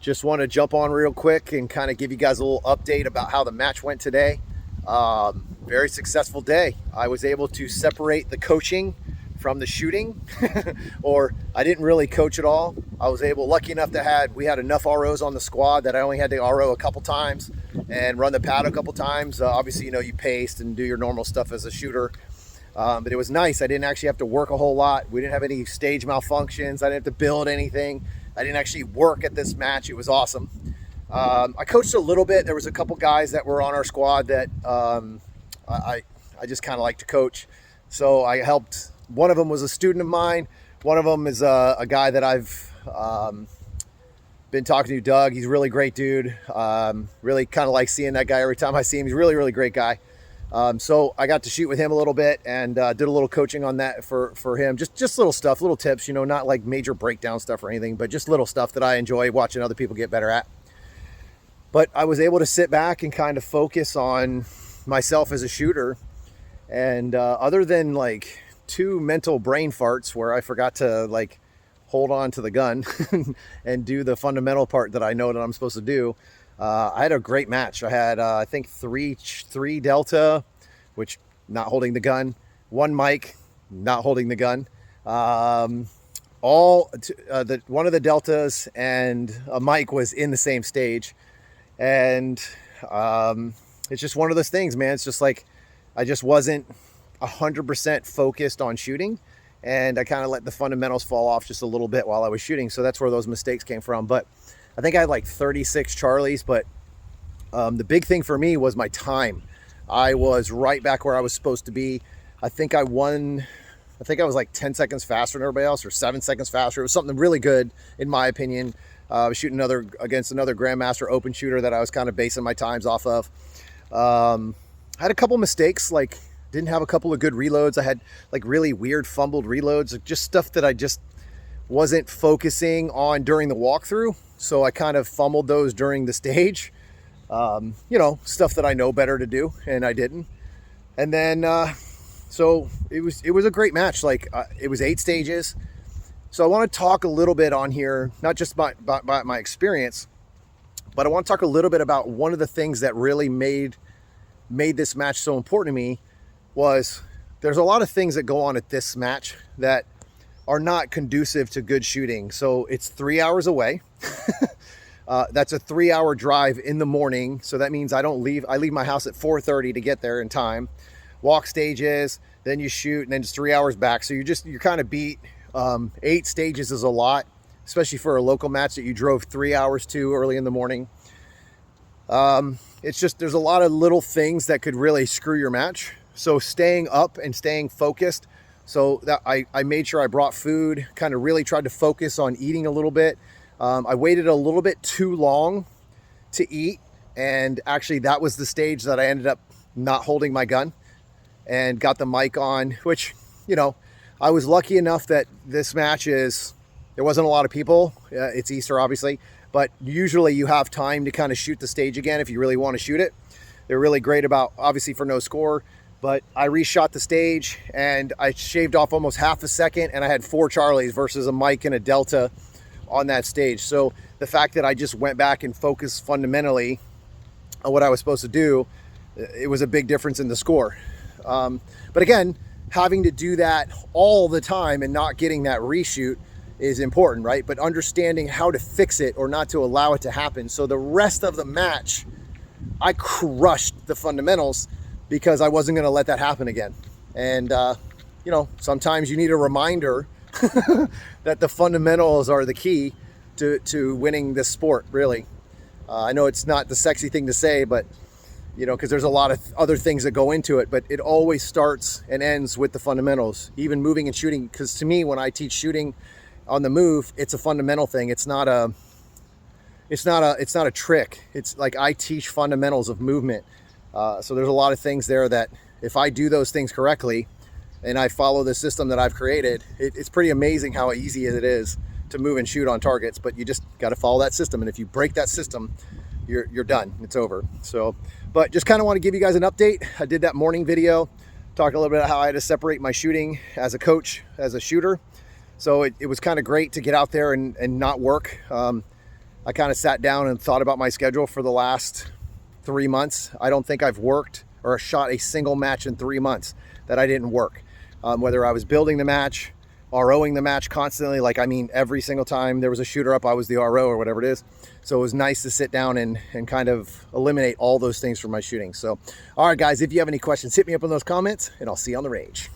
Just want to jump on real quick and kind of give you guys a little update about how the match went today. Very successful day. I was able to separate the coaching from the shooting, or I didn't really coach at all. I was lucky enough to we had enough ROs on the squad that I only had to RO a couple times and run the pad a couple times. Obviously, you paste and do your normal stuff as a shooter. But it was nice. I didn't actually have to work a whole lot. We didn't have any stage malfunctions. I didn't have to build anything. I didn't actually work at this match. It was awesome. I coached a little bit. There was a couple guys that were on our squad that I just kind of like to coach. So I helped. One of them was a student of mine. One of them is a guy that I've been talking to, Doug. He's a really great dude. Really kind of like seeing that guy every time I see him. He's a really, really great guy. So I got to shoot with him a little bit and did a little coaching on that for him. Just little stuff, little tips, not like major breakdown stuff or anything, but just little stuff that I enjoy watching other people get better at. But I was able to sit back and kind of focus on myself as a shooter. And other than like 2 mental brain farts where I forgot to hold on to the gun and do the fundamental part that I know that I'm supposed to do, I had a great match. I had, I think, three Delta, which not holding the gun, 1 mic, not holding the gun, one of the Deltas and a mic was in the same stage. And it's just one of those things, man. It's just like I just wasn't 100% focused on shooting, and I kind of let the fundamentals fall off just a little bit while I was shooting. So that's where those mistakes came from. But I think I had like 36 Charlies, but the big thing for me was my time. I was right back where I was supposed to be. I think I won. I think I was like 10 seconds faster than everybody else, or 7 seconds faster. It was something really good, in my opinion. I was shooting against another Grandmaster open shooter that I was kind of basing my times off of. I had a couple mistakes, didn't have a couple of good reloads. I had really weird fumbled reloads, just stuff that I just wasn't focusing on during the walkthrough. So I kind of fumbled those during the stage. Stuff that I know better to do, and I didn't. And then, so it was a great match. It was 8 stages. So I want to talk a little bit on here, not just about my experience, but I want to talk a little bit about one of the things that really made this match so important to me. Was there's a lot of things that go on at this match that are not conducive to good shooting. So it's 3 hours away. That's a 3-hour drive in the morning. So that means I leave my house at 4:30 to get there in time, walk stages, then you shoot, and then just 3 hours back. So you're kind of beat. 8 stages is a lot, especially for a local match that you drove 3 hours to early in the morning. It's just, there's a lot of little things that could really screw your match. So staying up and staying focused. So that I made sure I brought food, kind of really tried to focus on eating a little bit. I waited a little bit too long to eat. And actually that was the stage that I ended up not holding my gun and got the mic on, which, I was lucky enough that this match there wasn't a lot of people. It's Easter, obviously, but usually you have time to kind of shoot the stage again if you really want to shoot it. They're really great about, obviously, for no score, but I reshot the stage and I shaved off almost half a second, and I had 4 Charlies versus a mic and a Delta on that stage. So the fact that I just went back and focused fundamentally on what I was supposed to do, it was a big difference in the score. But again, having to do that all the time and not getting that reshoot is important, right? But understanding how to fix it or not to allow it to happen. So the rest of the match, I crushed the fundamentals because I wasn't going to let that happen again. And, sometimes you need a reminder that the fundamentals are the key to winning this sport, really. I know it's not the sexy thing to say, but because there's a lot of other things that go into it, but it always starts and ends with the fundamentals, even moving and shooting. Because to me, when I teach shooting on the move, it's a fundamental thing. It's not a trick. It's like I teach fundamentals of movement. So there's a lot of things there that if I do those things correctly and I follow the system that I've created, it's pretty amazing how easy it is to move and shoot on targets, but you just got to follow that system. And if you break that system, you're done. It's over. So, but just kind of want to give you guys an update. I did that morning video, talked a little bit about how I had to separate my shooting as a coach, as a shooter. So it was kind of great to get out there and not work. I kind of sat down and thought about my schedule for the last 3 months. I don't think I've worked or shot a single match in 3 months that I didn't work. Whether I was building the match, ROing the match constantly, like I mean every single time there was a shooter up, I was the RO or whatever it is. So it was nice to sit down and kind of eliminate all those things from my shooting. So, all right guys, if you have any questions, hit me up in those comments and I'll see you on the range.